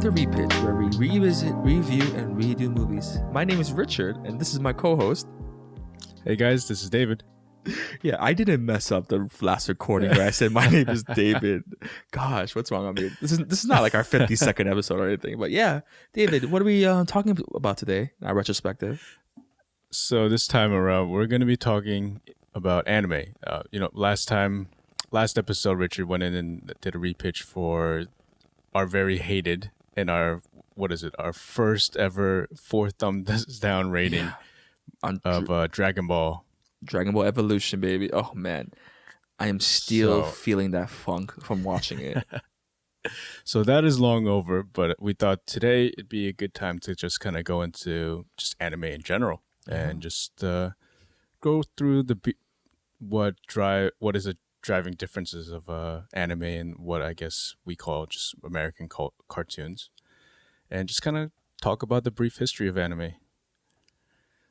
to Repitch, where we revisit, review, and redo movies. My name is Richard, and this is my co-host. Hey guys, this is David. Yeah, I didn't mess up the last recording where I said my name is David. Gosh, what's wrong with me? This is not like our 52nd episode or anything, but yeah, David, what are we talking about today? Our retrospective. So this time around, we're going to be talking about anime. Last episode, Richard went in and did a repitch for our very hated and our first ever 4 thumbs down rating of Dragon Ball. Dragon Ball Evolution, baby. Oh man, I am still feeling that funk from watching it. So that is long over, but we thought today it'd be a good time to just kind of go into just anime in general and just go through what is the driving differences of anime and what I guess we call just American cartoons, and just kind of talk about the brief history of anime.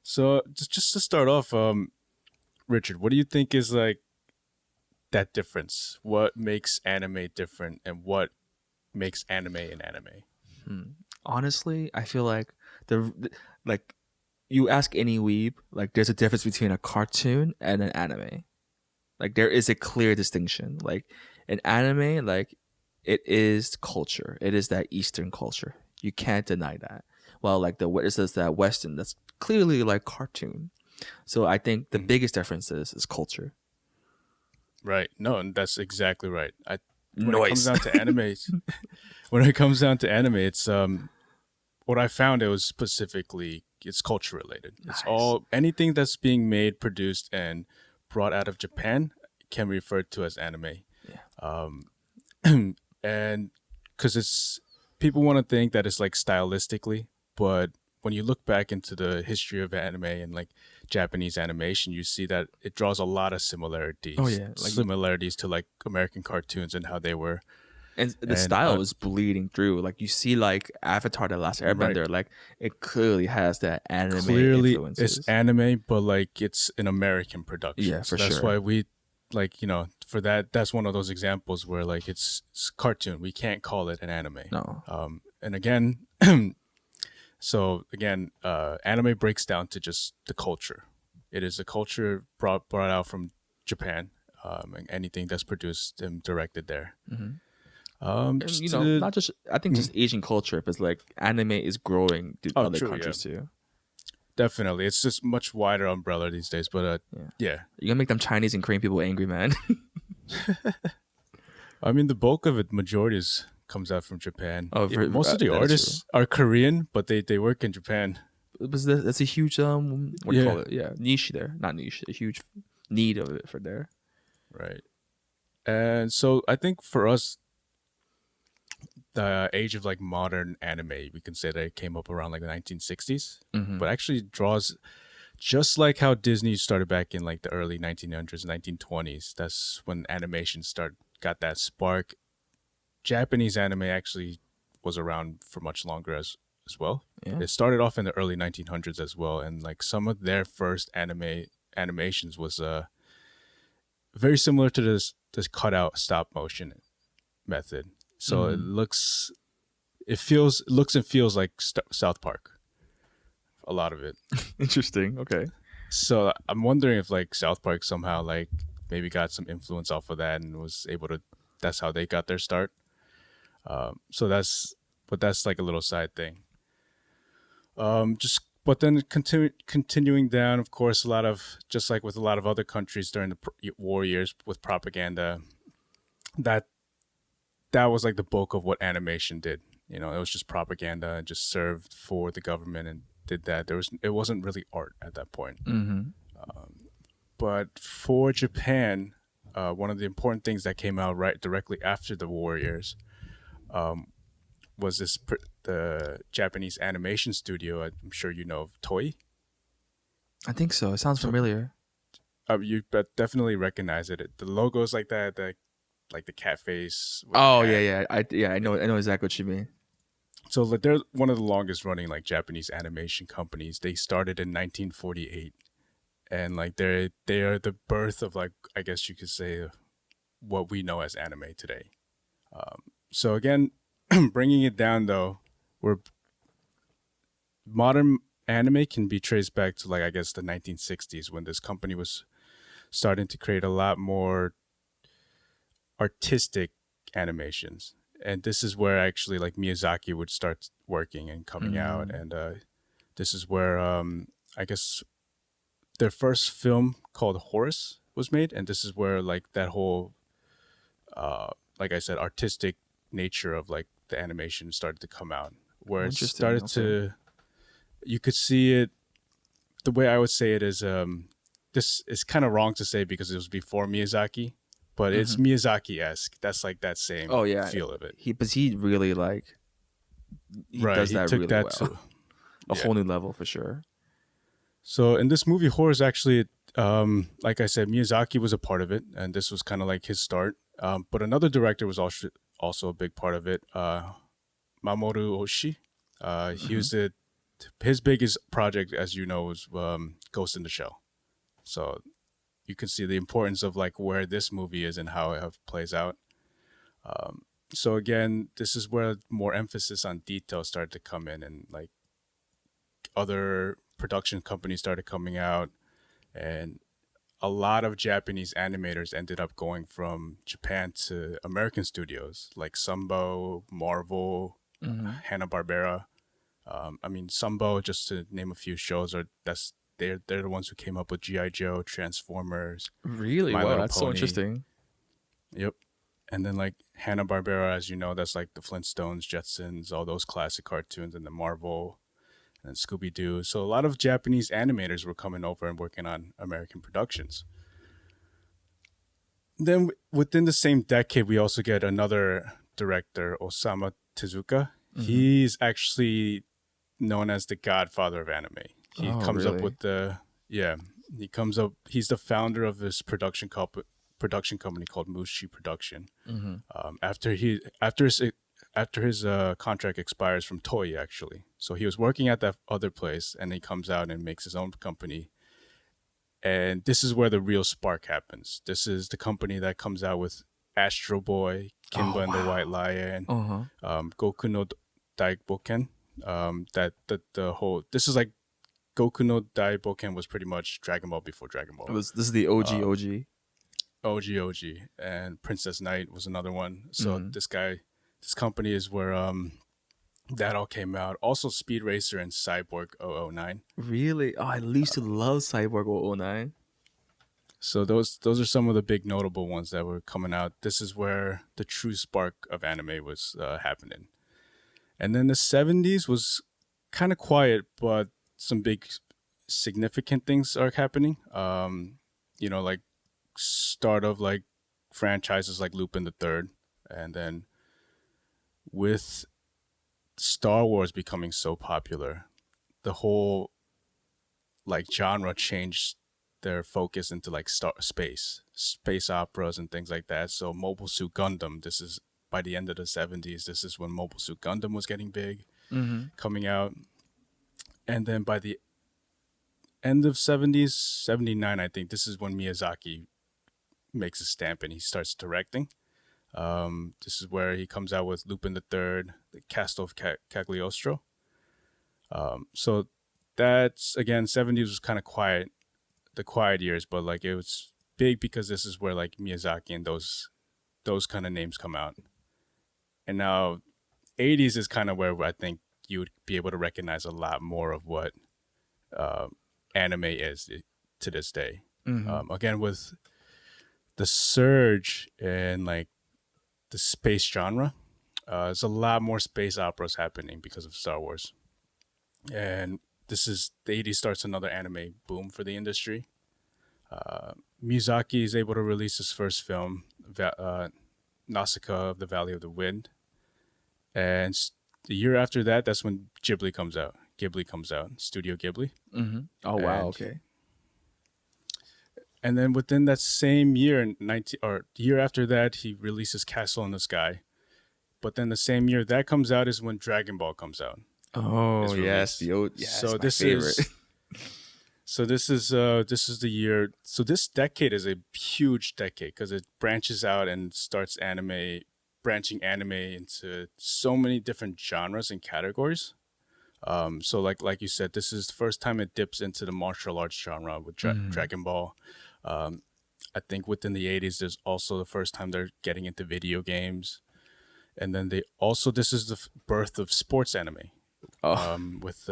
So just to start off, Richard, what do you think is like that difference? What makes anime different, and what makes anime an anime? Honestly, I feel like you ask any weeb, like there's a difference between a cartoon and an anime. Like there is a clear distinction. Like an anime, like it is culture. It is that Eastern culture. You can't deny that. Well, like that Western, that's clearly like cartoon. So I think the biggest difference is culture. Right. No, and that's exactly right. When it comes down to anime, it's what I found, it was specifically it's culture related. Nice. It's all anything that's being made, produced, and brought out of Japan can be referred to as anime. Yeah. And because it's people want to think that it's like stylistically, but when you look back into the history of anime and like Japanese animation, you see that it draws a lot of similarities. Oh yeah, similarities to like American cartoons and how they were. And the style is bleeding through. Like you see, like Avatar: The Last Airbender, right. Like it clearly has that anime influences. It's anime, but like it's an American production. Yeah, for sure. That's why we, for that. That's one of those examples where like it's cartoon. We can't call it an anime. No. And again. Anime breaks down to just the culture. It is a culture brought out from Japan, and anything that's produced and directed there. Mm-hmm. Not just I think just Asian culture, but like anime is growing to other countries too. Definitely, it's just much wider umbrella these days. But yeah, you're gonna make them Chinese and Korean people angry, man. I mean, the bulk of it, majorities comes out from Japan. Most of the artists are Korean, but they work in Japan. That's a huge what do you call it? Yeah, niche there, not niche. A huge need of it for there. Right, and so I think for us, the age of like modern anime, we can say that it came up around like the 1960s, but actually draws just like how Disney started back in like the early 1900s, 1920s. That's when animation got that spark. Japanese anime actually was around for much longer as well. Yeah. It started off in the early 1900s as well, and like some of their first animations was very similar to this cutout stop motion method. So it looks and feels like South Park. A lot of it. Interesting. Okay. So I'm wondering if like South Park somehow like maybe got some influence off of that and was able to. That's how they got their start. That's like a little side thing. But then continuing down, of course, just like with a lot of other countries during the war years with propaganda, that was like the bulk of what animation did. It was just propaganda and just served for the government and did that. It wasn't really art at that point. But for Japan, one of the important things that came out right directly after the war years was the Japanese animation studio. I'm sure you know of Toei. I think so. It sounds familiar. You definitely recognize it. The logo is like that, like the cat face. Oh yeah. I know exactly what you mean. So like they're one of the longest running like Japanese animation companies. They started in 1948, and like they are the birth of like I guess you could say what we know as anime today. So again, bringing it down though, where modern anime can be traced back to, like, I guess the 1960s, when this company was starting to create a lot more artistic animations. And this is where actually like Miyazaki would start working and coming out. Mm. And this is where I guess their first film called Horus was made. And this is where like that whole, like I said, artistic nature of like the animation started to come out, where it Interesting. started Okay. to, you could see it. The way I would say it is, this is kind of wrong to say because it was before Miyazaki, but it's Hmm. Miyazaki-esque. That's like that Oh same yeah, feel of it. he really like he Right. does He that took really that well. to, A yeah. whole new level for sure. So in this movie, Horror is actually, like I said, Miyazaki was a part of it, and this was kind of like his start. But another director was also a big part of it, Mamoru Oshii. He Hmm. was his biggest project, as you know, was Ghost in the Shell. So you can see the importance of like where this movie is and how it plays out. Um, so again, this is where more emphasis on detail started to come in, and like other production companies started coming out, and a lot of Japanese animators ended up going from Japan to American studios like Sunbow, Marvel, Hmm. Hanna-Barbera. I mean, Sunbow, just to name a few shows, are that's they're the ones who came up with GI Joe, Transformers, Really? My Wow, Little that's so Pony. interesting. Yep. And then like Hanna-Barbera, as you know, that's like the Flintstones, Jetsons, all those classic cartoons, and the Marvel and Scooby-Doo. So a lot of Japanese animators were coming over and working on American productions. Then within the same decade, we also get another director, Osamu Tezuka. Hmm. He's actually known as the godfather of anime. He Oh, comes up really? with the, yeah, he comes up, he's the founder of this production company called Mushi Production. Hmm. After his contract expires from Toei, actually. So he was working at that other place, and he comes out and makes his own company. And this is where the real spark happens. This is the company that comes out with Astro Boy, Oh, Kimba and the White wow. Lion, Uh-huh. Goku no Daiboken. That the whole, this is like Goku no Daiboken was pretty much Dragon Ball before Dragon It Ball. was This is the OG Um, OG. OG, and Princess Knight was another one. So Hmm. this company is where that all came out. Also, Speed Racer and Cyborg 009. Really? Oh, I used to love Cyborg 009. So those are some of the big notable ones that were coming out. This is where the true spark of anime was happening. And then the 70s was kind of quiet, but some big significant things are happening. Like start of like franchises like Lupin the Third, and then with Star Wars becoming so popular, the whole like genre changed their focus into like space operas and things like that. So Mobile Suit Gundam, this is by the end of the 70s, this is when Mobile Suit Gundam was getting big, Hmm. coming out. And then by the end of 70s, 79, I think, this is when Miyazaki makes a stamp and he starts directing. This is where he comes out with Lupin the Third, the Castle of Cagliostro. So that's again, 70s was kind of quiet, the quiet years, but like it was big because this is where like Miyazaki and those kind of names come out. And now 80s is kind of where I think you would be able to recognize a lot more of what uh, anime is to this day. Hmm. Again, with the surge in like the space genre, there's a lot more space operas happening because of Star Wars. And this is the 80s starts another anime boom for the industry. Uh, Miyazaki is able to release his first film, Nausicaa of the Valley of the Wind, and the year after that, that's when Ghibli comes out. Studio Ghibli, Hmm. Oh, wow. and Okay. and then within that same year, 19 or year after that, he releases Castle in the Sky. But then the same year that comes out is when Dragon Ball comes out, Oh, is yes. released. Yes, So my favorite. this is the year. So this decade is a huge decade because it branches out and starts anime branching anime into so many different genres and categories. So like you said, this is the first time it dips into the martial arts genre with Dragon Ball. I think within the 80s, there's also the first time they're getting into video games. And then this is the birth of sports anime. Oh, With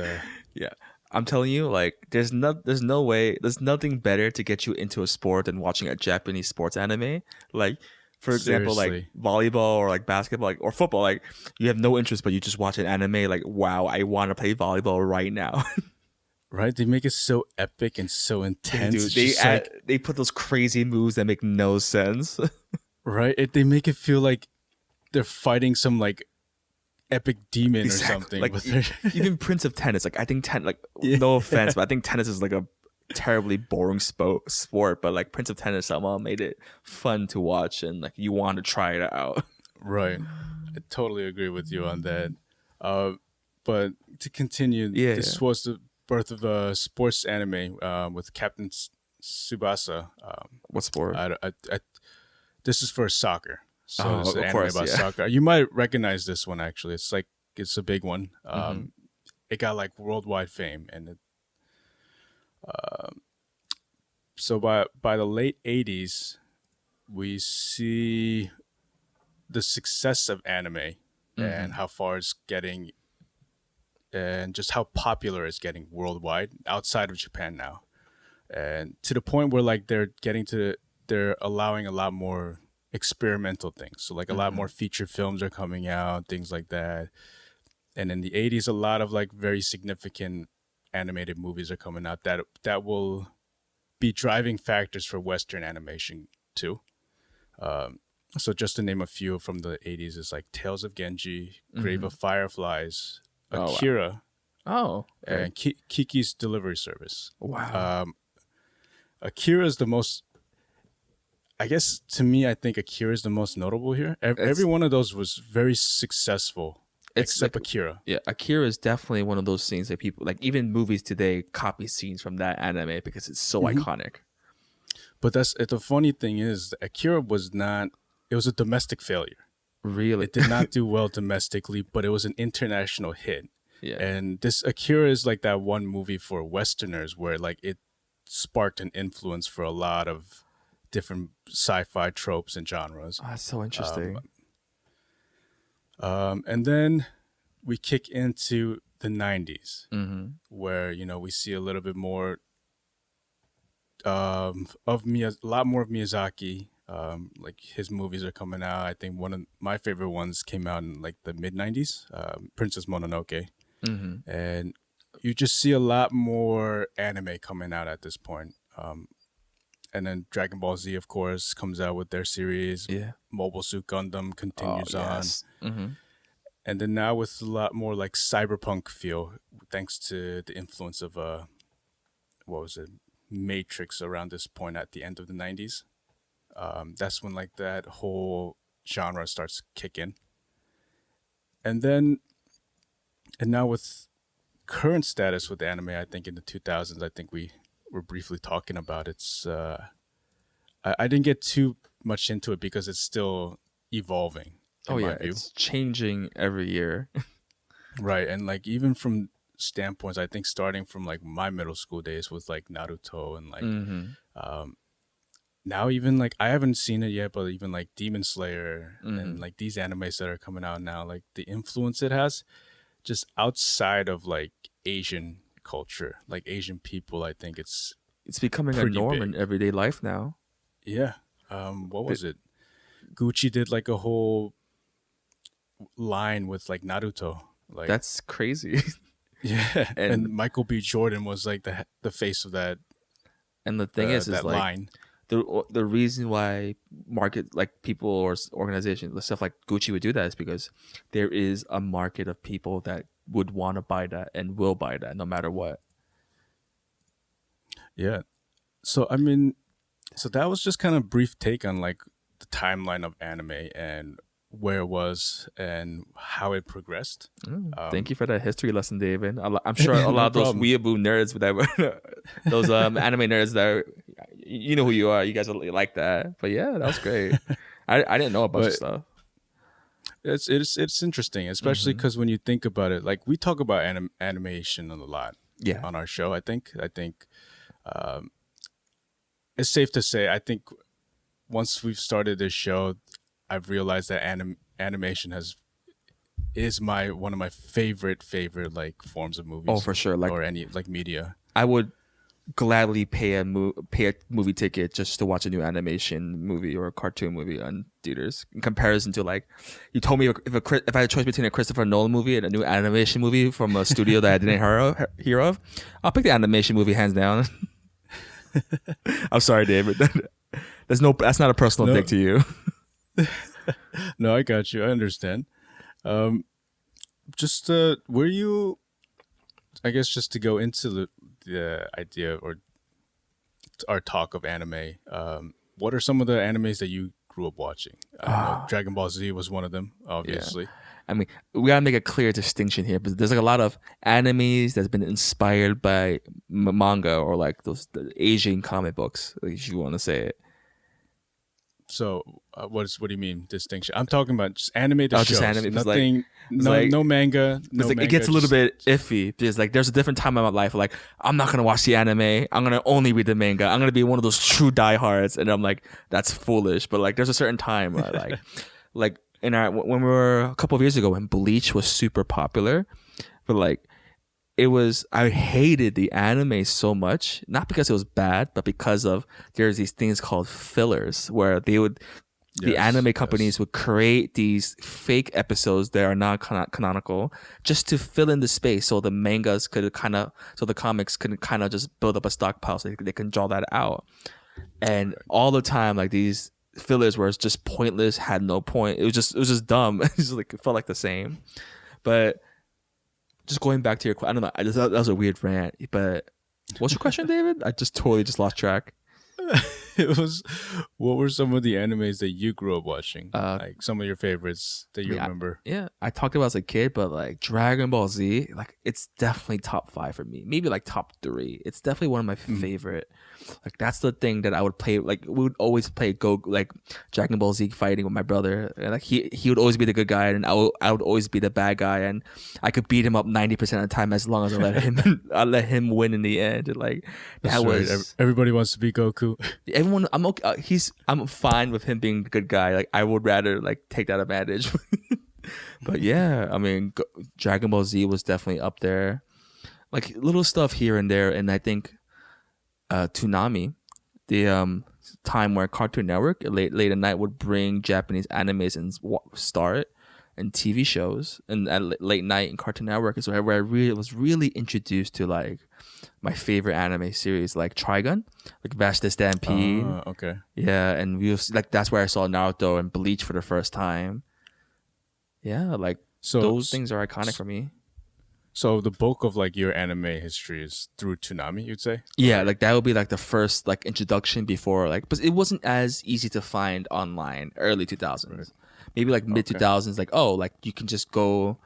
yeah. I'm telling you, like, there's nothing better to get you into a sport than watching a Japanese sports anime. Like, for example, like seriously, volleyball or like basketball, like, or football. Like, you have no interest, but you just watch an anime. Like, wow, I want to play volleyball right now. right? They make it so epic and so intense. Dude, It's just like, they put those crazy moves that make no sense. right? They make it feel like they're fighting some like epic demon or Exactly. something. Like With their... even Prince of Tennis. Like I think Yeah. no offense, but I think tennis is like a terribly boring sport. But like Prince of Tennis somehow made it fun to watch and like you want to try it out. Right. I totally agree with you on that. But to continue, Yeah, this was the birth of a sports anime with Captain Tsubasa. What sport? This is for soccer. So Oh, it's an of anime course, about yeah. soccer. You might recognize this one actually. It's a big one. It got like worldwide fame, and so by the late 80s, we see the success of anime and how far it's getting, and just how popular it's getting worldwide outside of Japan now, and to the point where like they're allowing a lot more experimental things. So like a lot more feature films are coming out, things like that. And in the 80s, a lot of like very significant animated movies are coming out that will be driving factors for Western animation too. So just to name a few from the 80s is like Tales of Genji, Grave of Fireflies, Oh, wow. Akira, Oh, okay. and Kiki's Delivery Service. Wow. Akira is the most, I guess to me, I think Akira is the most notable here. Every one of those was very successful, except like, Akira. Yeah, Akira is definitely one of those scenes that people like. Even movies today copy scenes from that anime because it's so iconic. But the funny thing is, Akira was not. It was a domestic failure. Really, It did not do well domestically, but it was an international hit. yeah. And this Akira is like that one movie for Westerners where like it sparked an influence for a lot of different sci-fi tropes and genres. Oh, that's so interesting. And then we kick into the 90s, where we see a little bit more a lot more of Miyazaki. Like his movies are coming out. I think one of my favorite ones came out in like the mid 90s, Princess Mononoke. And you just see a lot more anime coming out at this point. And then Dragon Ball Z, of course, comes out with their series. Yeah. Mobile Suit Gundam continues on. Mm-hmm. And then now with a lot more like cyberpunk feel, thanks to the influence of Matrix around this point at the end of the 90s. That's when like that whole genre starts kicking. And now with current status with anime, I think in the 2000s, I think we were briefly talking about it's I didn't get too much into it because it's still evolving in my view. It's changing every year. Right. And like even from standpoints, I think starting from like my middle school days with like Naruto and like now even like I haven't seen it yet, but even like Demon Slayer and like these animes that are coming out now, like the influence it has just outside of like Asian culture, like Asian people, I think it's becoming a norm in everyday life now. Yeah. What was it? Gucci did like a whole line with like Naruto. Like that's crazy. Yeah. And Michael B. Jordan was like the face of that. And the thing is that like line. The reason why market like people or organizations, stuff like Gucci would do that is because there is a market of people that would want to buy that and will buy that no matter what. Yeah. So I mean, so that was just kind of brief take on like the timeline of anime and where it was and how it progressed. Thank you for that history lesson, David. I'm sure a lot of those problem. weeaboo nerds those anime nerds that you know who you are. You guys are like that. But yeah, that was great. I didn't know a bunch of stuff. It's interesting, especially because when you think about it, like we talk about animation a lot Yeah. on our show. I think um, it's safe to say. I think once we've started this show, I've realized that animation is my one of my favorite like forms of Oh, movies for sure. Like or any like media. I would gladly pay a movie ticket just to watch a new animation movie or a cartoon movie on theaters. In comparison to like, you told me if I had a choice between a Christopher Nolan movie and a new animation movie from a studio that I didn't hear of, I'll pick the animation movie hands down. I'm sorry, David. That's not a personal dig to you. No, I got you. I understand. Just were you? I guess just to go into the idea or our talk of anime. What are some of the animes that you grew up watching? I know Dragon Ball Z was one of them, obviously. I mean, we gotta make a clear distinction here, because there's like a lot of animes that's been inspired by manga or like the Asian comic books, like, if you want to say it. So, what do you mean distinction? I'm talking about just animated shows. Just anime. Nothing, no manga. No like, manga. It gets a little bit iffy because like there's a different time in my life. Like, I'm not gonna watch the anime. I'm gonna only read the manga. I'm gonna be one of those true diehards, and I'm like, that's foolish. But like, there's a certain time where like when we were a couple of years ago when Bleach was super popular, but like I hated the anime so much, not because it was bad, but because of there's these things called fillers where the anime companies would create these fake episodes that are not canonical just to fill in the space so the comics could kind of just build up a stockpile so they can draw that out. And all the time, like, these fillers were just pointless, had no point. It was just dumb. It felt like the same. But just going back to your question, I don't know. That was a weird rant. But what's your question, David? I just totally lost track. It was, what were some of the animes that you grew up watching? Like some of your favorites that you remember? I talked about as a kid, but like Dragon Ball Z, like it's definitely top 5 for me. Maybe like top 3. It's definitely one of my favorite. Like that's the thing that I would play. Like we would always play Dragon Ball Z fighting with my brother, and like he would always be the good guy, and I would always be the bad guy, and I could beat him up 90% of the time as long as I let him win in the end. And like that was right. Everybody wants to be Goku. Everyone, I'm okay. I'm fine with him being the good guy. Like I would rather like take that advantage. But yeah, I mean, Dragon Ball Z was definitely up there. Like little stuff here and there, and I think Toonami, the time where Cartoon Network late at night would bring Japanese animes and star it, and TV shows, and at late night in Cartoon Network is where I was really introduced to like my favorite anime series, like Trigun, like Vash the Stampede. Okay. Yeah, and that's where I saw Naruto and Bleach for the first time. Yeah, like those things are iconic for me. So the bulk of like your anime history is through Toonami, you'd say? Yeah, like that would be like the first like introduction before, like, but it wasn't as easy to find online early 2000s. Right. Maybe like mid 2000s, like, oh, like you can just go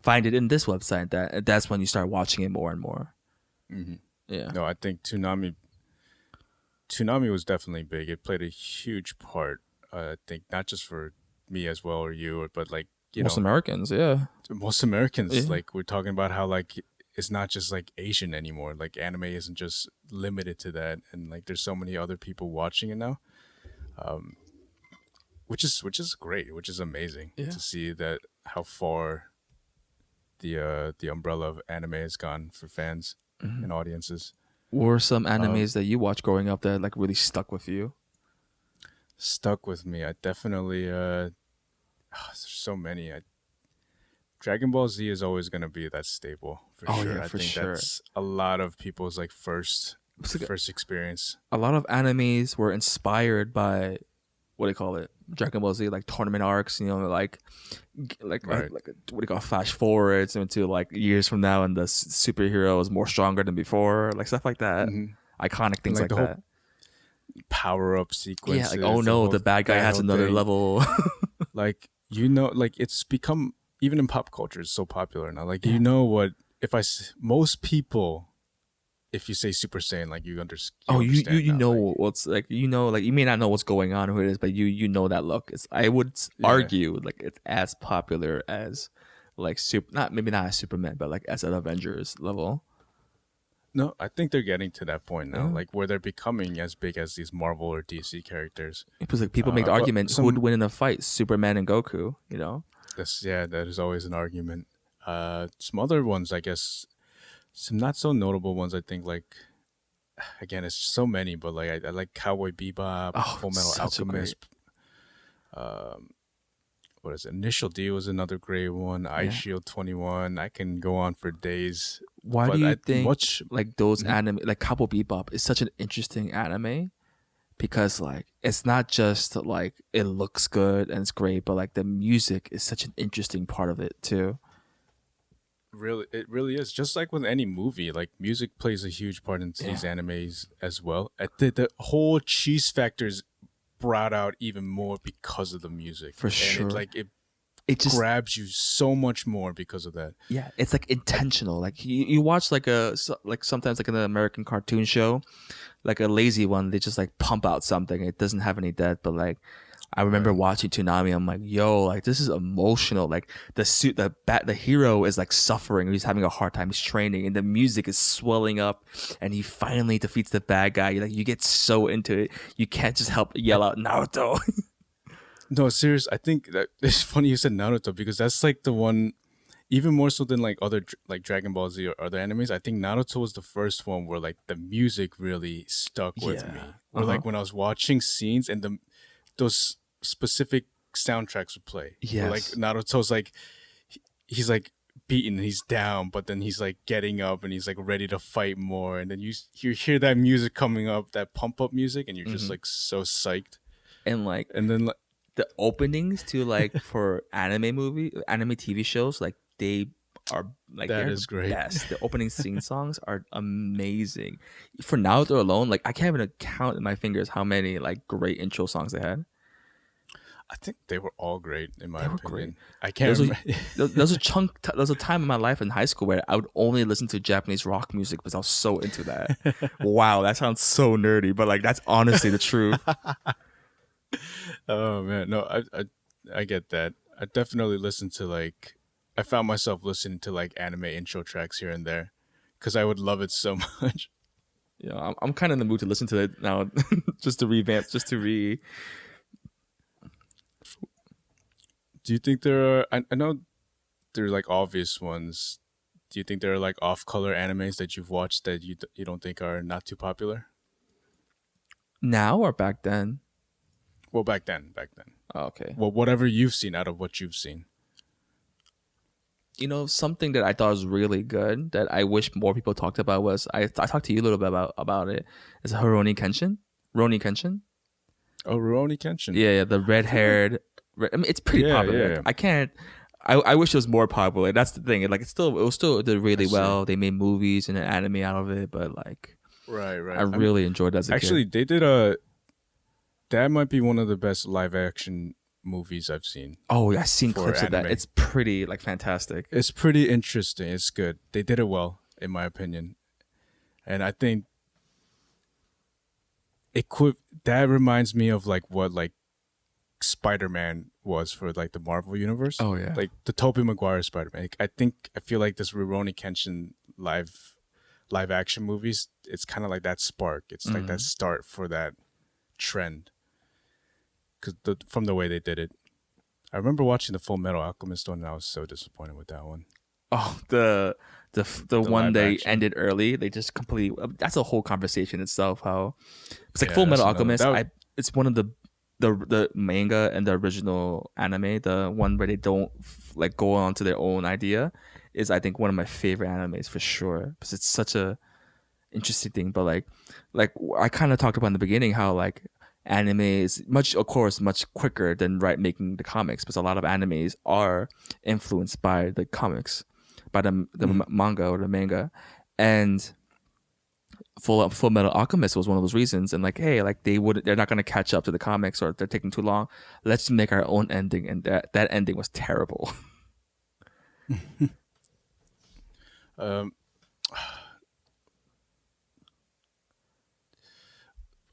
find it in this website. That's when you start watching it more and more. Mm-hmm. Yeah. No, I think Toonami was definitely big. It played a huge part. I think not just for me as well or you, but like most Americans, yeah. Most Americans, like we're talking about how like it's not just like Asian anymore. Like anime isn't just limited to that, and like there's so many other people watching it now, which is great, which is amazing to see that how far the umbrella of anime has gone for fans and audiences. What were some animes that you watched growing up that like really stuck with you? Stuck with me, I definitely there's so many. Dragon Ball Z is always gonna be that staple for sure. Yeah, I think that's a lot of people's like first experience. A lot of animes were inspired by, what do you call it, Dragon Ball Z, like tournament arcs. Like what do you call, flash forwards into like years from now, and the superhero is more stronger than before, like stuff like that. Iconic things like that. Power up sequences. Yeah, like, oh no, the bad guy has another level. Like, like it's become, even in pop culture, it's so popular now. Like, what, most people if you say Super Saiyan, like you Oh, understand you now. know Like what's like, like you may not know what's going on, who it is, but you know that look. It's, I would yeah. argue, like it's as popular as like super, not maybe not as Superman, but like as an Avengers level. No, I think they're getting to that point now, Yeah, like where they're becoming as big as these Marvel or DC characters. because like people make the But argument who would some win in a fight, Superman and Goku. You know, That's yeah, that is always an argument. Some other ones, I guess, some not so notable ones. I think like again, it's so many, but like I like Cowboy Bebop, oh, Full Metal such a great, Alchemist. What is it? Initial D was another great one. Ice yeah. Shield 21. I can go on for days, Why do but you I think much. like those Mhm. anime, like Cowboy Bebop, is such an interesting anime? Because like it's not just like it looks good and it's great, but like the music is such an interesting part of it too. Really, it really is. Just like with any movie, like music plays a huge part into Yeah, these animes as well. The whole cheese factors brought out even more because of the music, for and sure. it It just, grabs you so much more because of that. yeah, it's like I intentional. Like you watch like like sometimes like an American cartoon show, like a lazy one, they just like pump out something. It doesn't have any depth, but like I remember right. watching Toonami. I'm like, yo, like this is emotional. Like the hero is like suffering. He's having a hard time. He's training, and the music is swelling up, and he finally defeats the bad guy. Like you get so into it, you can't just help I yell out Naruto. No, serious. I think that it's funny you said Naruto because that's like the one, even more so than like other like Dragon Ball Z or other animes. I think Naruto was the first one where like the music really stuck with Yeah. me. Uh Where huh. like when I was watching scenes and the those specific soundtracks would play. Where like Yes. Naruto's like he's like beaten, he's down, but then he's like getting up and he's like ready to fight more. And then you hear that music coming up, that pump up music, and you're just Hmm. like so psyched. And like And then like the openings to like for anime TV shows, like they are like that they're the is great. best. The opening scene songs are amazing. For Naruto alone, like I can't even count in my fingers how many like great intro songs they had. I think they were all great in my They were great. opinion. I There can't was a remember. there was a there was a time in my life in high school where I would only listen to Japanese rock music because I was so into that. Wow, that sounds so nerdy, but like that's honestly the truth. Oh man, no, I get that. I definitely listen to like I found myself listening to like anime intro tracks here and there because I would love it so much. You know, I'm kind of in the mood to listen to it now, just to revamp, just to re. Do you think there are? I know there are like obvious ones. Do you think there are like off-color animes that you've watched that you don't think are not too popular? Now or back then? Well, back then. Oh, okay. Well, whatever you've seen out of what you've seen. You know, something that I thought was really good that I wish more people talked about was I talked to you a little bit about it. Is Haroni Kenshin? Roni Kenshin? Oh, Rurouni Kenshin. Yeah, yeah, the red I feel like haired. I mean, it's pretty yeah, popular. yeah. I can't. I wish it was more popular. That's the thing. Like, it was still did I really see. well. They made movies and an anime out of it, but like, Right, I right. I mean, really enjoyed it as a kid. actually, they did a. That might be one of the best live action movies I've seen Oh, I've seen for clips of that. anime. It's pretty like fantastic. It's pretty interesting. It's good. They did it well, in my opinion. And I think it could. That reminds me of like what like Spider-Man was for like the Marvel universe, Oh yeah. like the Tobey Maguire Spider-Man. Like, I feel like this Rurouni Kenshin live action movies. It's kind of like that spark. It's like that Mhm. start for that trend because from the way they did it. I remember watching the Full Metal Alchemist one, and I was so disappointed with that one. Oh, the The one live they action. ended early. They just completely. That's a whole conversation itself. How it's like Yeah, Full Metal that's another. Alchemist. That It's one of the manga and the original anime. The one where they don't like go on to their own idea is I think one of my favorite animes for sure because it's such a interesting thing. But like I kind of talked about in the beginning how like anime is much of course much quicker than making the comics because a lot of animes are influenced by the comics by mhm. manga or the manga and Full Metal Alchemist was one of those reasons and like hey like they're not going to catch up to the comics or they're taking too long, let's make our own ending, and that ending was terrible. um,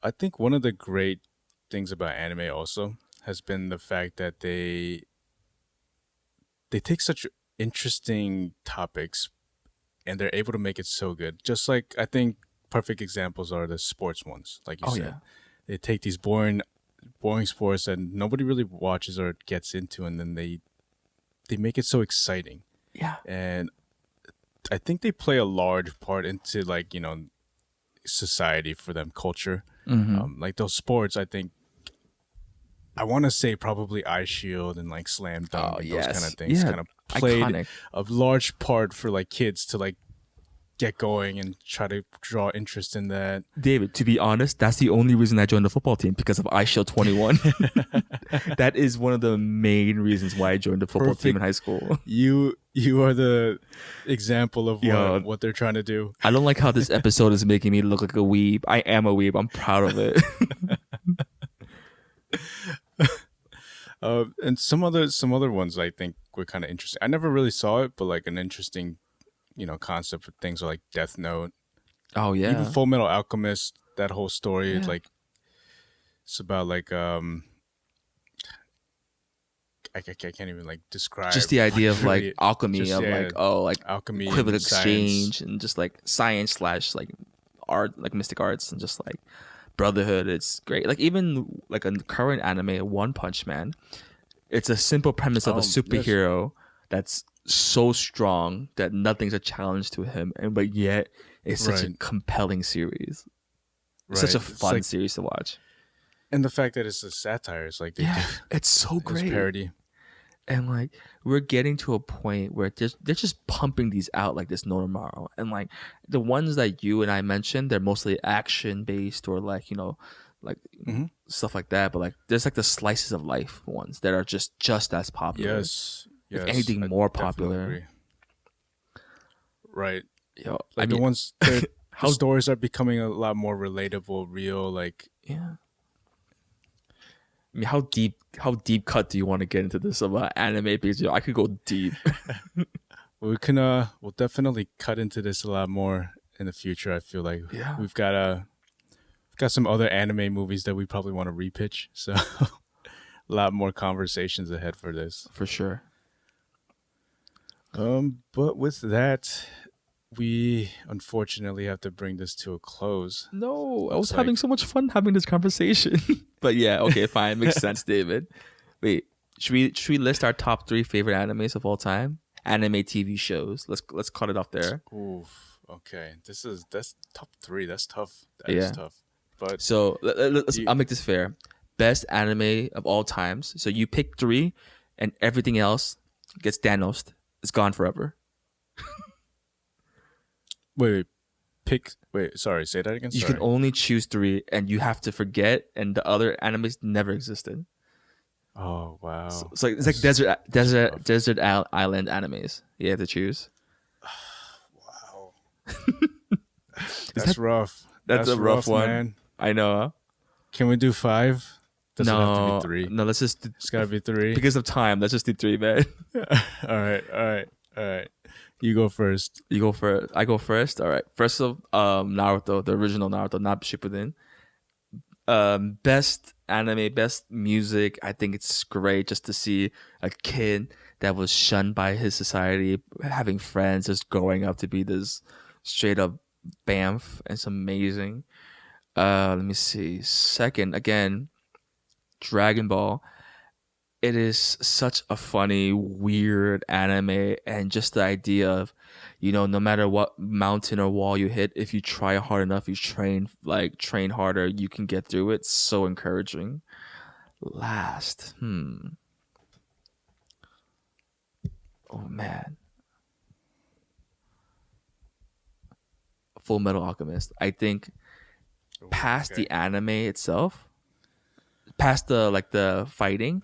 I think one of the great things about anime also has been the fact that they take such interesting topics and they're able to make it so good. Just like I think perfect examples are the sports ones, like you Oh said. yeah. They take these boring sports that nobody really watches or gets into, and then they make it so exciting. Yeah. And I think they play a large part into like society for them, culture. Mm-hmm. Like those sports, I think I want to say probably Eye Shield and like Slam Dunk Oh and those kind of yes. things Yeah. kind of played Iconic. a large part for like kids to like get going and try to draw interest in that. David, to be honest, that's the only reason I joined the football team because of iShield 21. That is one of the main reasons why I joined the football team in high school. You are the example of Yo. what they're trying to do. I don't like how this episode is making me look like a weeb. I am a weeb. I'm proud of it. And some other ones I think were kind of interesting. I never really saw it, but like an interesting, concept for things like Death Note, Oh even yeah. Full Metal Alchemist. That whole story, Yeah. like it's about like I can't even like describe Just the idea of like really alchemy just, of yeah, like like alchemy, equivalent and science. exchange and just like science slash like art, like mystic arts and just like brotherhood. It's great. Like even like a current anime, One Punch Man. It's a simple premise of a Yes. superhero that's so strong that nothing's a challenge to him, and but yet it's such a Right. compelling series. Right. Such a It's fun like- series to watch. and the fact that it's a satire, it's like they Yeah, do it's so it's great. parody. And like we're getting to a point where they're just pumping these out like this no tomorrow. And like the ones that you and I mentioned, they're mostly action based or like like Mhm. stuff like that. But like there's like the slices of life ones that are just as popular. Yes. If Yes. anything, I more definitely popular. agree. Right. Yo, Like the ones the how stories are becoming a lot more relatable, real, like yeah. I mean, how deep cut do you want to get into this about anime? Because I could go deep. we can we'll definitely cut into this a lot more in the future. I feel like Yeah. we've got some other anime movies that we probably want to repitch. So a lot more conversations ahead for this. For sure. But with that, we unfortunately have to bring this to a close. No, I was Looks having like- so much fun having this conversation. But yeah, okay, fine, makes sense, David. Wait, should we list our top 3 favorite animes of all time? Anime TV shows. Let's cut it off there. Oof. Okay. That's top 3. That's tough. That is Yeah. tough. But So let's. You- I'll make this fair. Best anime of all times. So you pick 3, and everything else gets Thanos. It's gone forever. wait, sorry, say that again. You Sorry. can only choose 3, and you have to forget, and the other animes never existed. Oh wow. So it's like That's desert island animes. You have to choose. Wow. Is That's that- rough. that's a rough one. man. I know. Huh? Can we do 5? Does it have to be 3? No, let's just It's gotta be 3. because of time. Let's just do 3, man. all right. You go first. You go first. I go first. All right. First of Naruto, the original Naruto, not Shippuden. Best anime, best music. I think it's great just to see a kid that was shunned by his society, having friends, just growing up to be this straight up bamf. It's amazing. Let me see. Second, again, Dragon Ball. It is such a funny, weird anime, and just the idea of, no matter what mountain or wall you hit, if you try hard enough, you train harder, you can get through it. So encouraging. Last, oh man, Full Metal Alchemist. I think past the anime itself, past the fighting,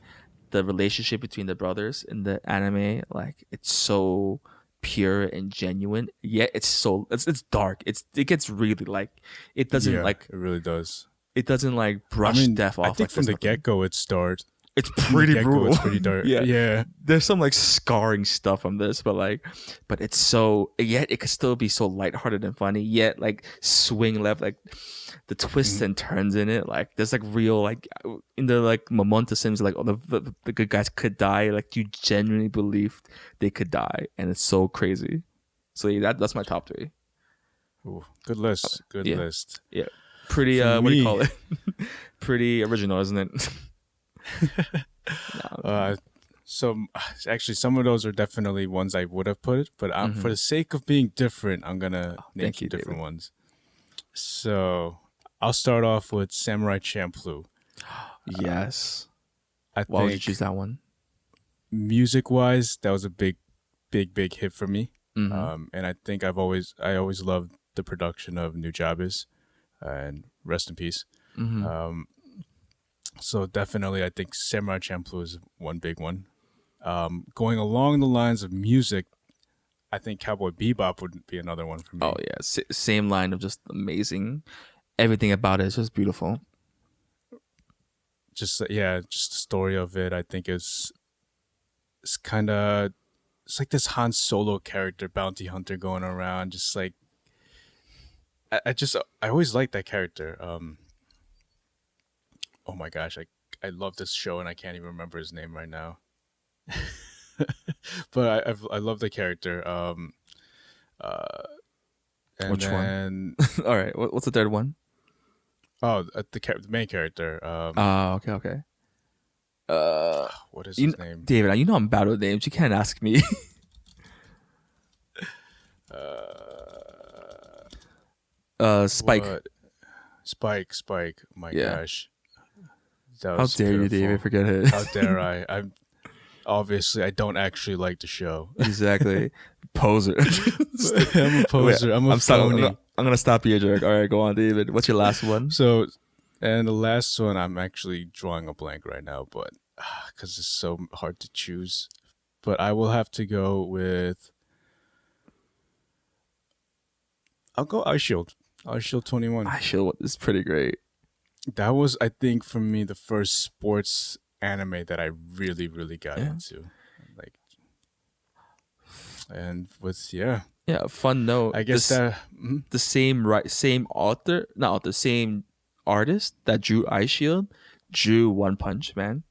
the relationship between the brothers in the anime, like it's so pure and genuine. Yet it's dark. It gets really like it doesn't Yeah, like it really does. it doesn't like brush death off. I think like from there's the nothing. get go, it starts. It's From the pretty get-go, brutal. it's pretty dark. Yeah. Yeah. There's some like scarring stuff from this, but it's so, yet it could still be so lighthearted and funny, yet like swing left, like the twists Mhm. and turns in it. Like there's like real, like in the like Momenta Sims, like all the good guys could die. Like you genuinely believed they could die. And it's so crazy. So yeah, that's my top three. Ooh, good list. Good Yeah. list. Yeah. Pretty, For what do you me, call it? Pretty original, isn't it? uh, so actually, some of those are definitely ones I would have put, but for the sake of being different, I'm gonna name thank some you, different David. ones. So I'll start off with Samurai Champloo. Yes. I Why would you think choose that one? music-wise, that was a big hit for me. Mm-hmm. And I think I always loved the production of Nujabes, and rest in peace. Mm-hmm. So definitely, I think Samurai Champloo is one big one. Going along the lines of music, I think Cowboy Bebop would be another one for me. Oh yeah, same line of just amazing. Everything about it is just beautiful. Just the story of it. I think it's kind of, it's like this Han Solo character, bounty hunter going around. Just like I always liked that character. Oh my gosh, I love this show and I can't even remember his name right now. But I love the character. And Which one? then All right, what's the third one? the main character. Okay. What is his name? David, you know I'm bad with names. You can't ask me. Spike. What? Spike. My Yeah. gosh. That How was dare you, pitiful. David? Forget it. How dare I? I'm obviously, I don't actually like the show. Exactly. Poser. I'm a poser. I'm a phony. I'm gonna stop you, jerk. All right, go on, David. What's your last one? So, and the last one, I'm actually drawing a blank right now, but because it's so hard to choose. But I will have to go with. I'll go Ice Shield. Ice Shield 21. I should. It's pretty great. That was, I think, for me, the first sports anime that I really, really got into. Like, and with Yeah. Fun note. I guess the same same artist that drew Ice Shield drew One Punch Man,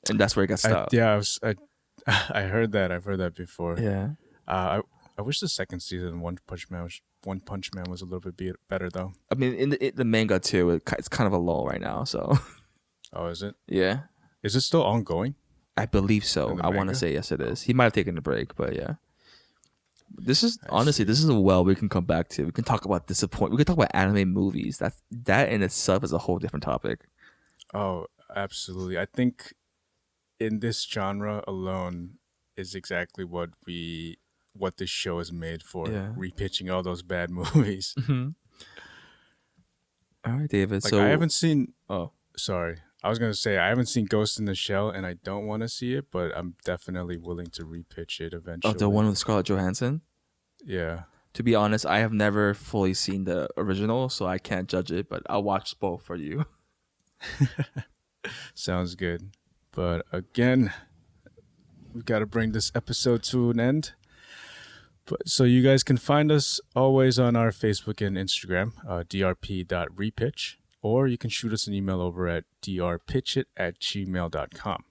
and that's where it got stopped. I heard that. I've heard that before. Yeah. I wish the second season of One Punch Man was a little bit better though. I mean, in the manga too, it's kind of a lull right now. So. Oh, is it? Yeah. Is it still ongoing? I believe so. I want to say yes, it is. He might have taken a break, but yeah. This is a well we can come back to. We can talk about disappointment. We can talk about anime movies. That in itself is a whole different topic. Oh, absolutely. I think in this genre alone is exactly what this show is made for. Yeah. Repitching all those bad movies. Mm-hmm. All right, David. Like, so I haven't seen. Oh, sorry. I was gonna say I haven't seen Ghost in the Shell, and I don't want to see it, but I'm definitely willing to repitch it eventually. oh, the one with Scarlett Johansson. Yeah. To be honest, I have never fully seen the original, so I can't judge it. But I'll watch both for you. Sounds good. But again, we've got to bring this episode to an end. But so you guys can find us always on our Facebook and Instagram, drp.repitch, or you can shoot us an email over at drpitchit@gmail.com.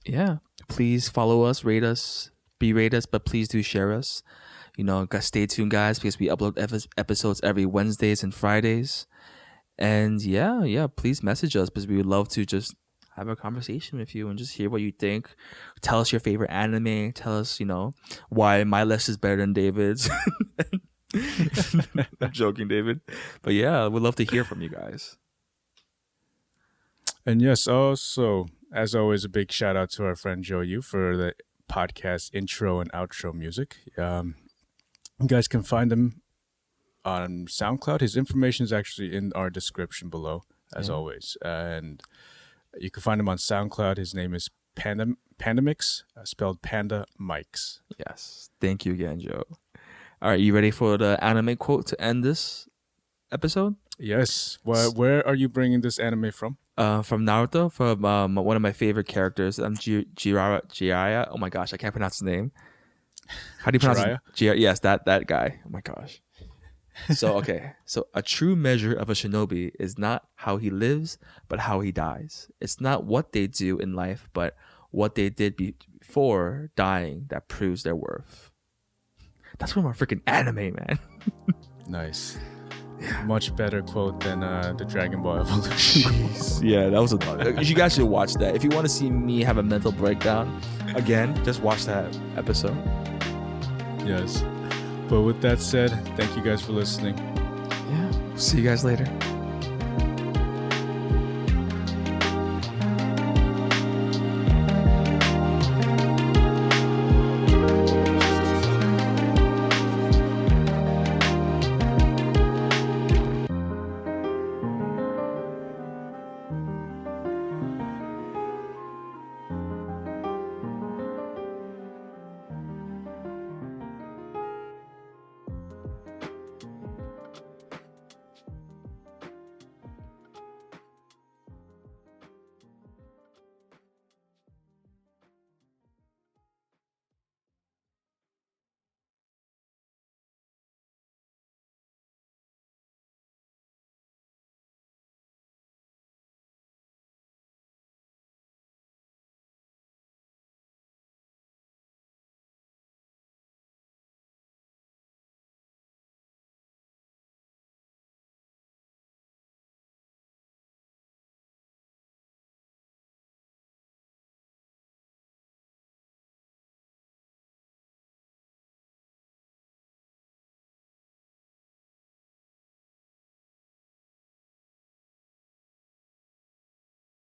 Yeah. Please follow us, rate us, berate us, but please do share us. Stay tuned, guys, because we upload episodes every Wednesdays and Fridays. And yeah, please message us because we would love to just have a conversation with you and just hear what you think. Tell us your favorite anime. Tell us, why my list is better than David's. I'm joking, David. But yeah, we'd love to hear from you guys. And yes, also, as always, a big shout out to our friend Joe Yu for the podcast intro and outro music. You guys can find him on SoundCloud. His information is actually in our description below, as always. And you can find him on SoundCloud. His name is Pandamix, spelled Panda Mikes. Yes. Thank you again, Joe. All right, you ready for the anime quote to end this episode? Yes. Where are you bringing this anime from? From Naruto, from one of my favorite characters, Jiraiya. Oh my gosh, I can't pronounce his name. How do you pronounce it? Jiraiya? Yes, that guy. Oh my gosh. So okay, so a true measure of a shinobi is not how he lives, but how he dies. It's not what they do in life, but what they did before dying that proves their worth. That's from a freaking anime, man. Nice. Much better quote than the Dragon Ball Evolution. Yeah, that was a lot. You guys should watch that. If you want to see me have a mental breakdown, again, just watch that episode. Yes. But with that said, thank you guys for listening. Yeah. See you guys later.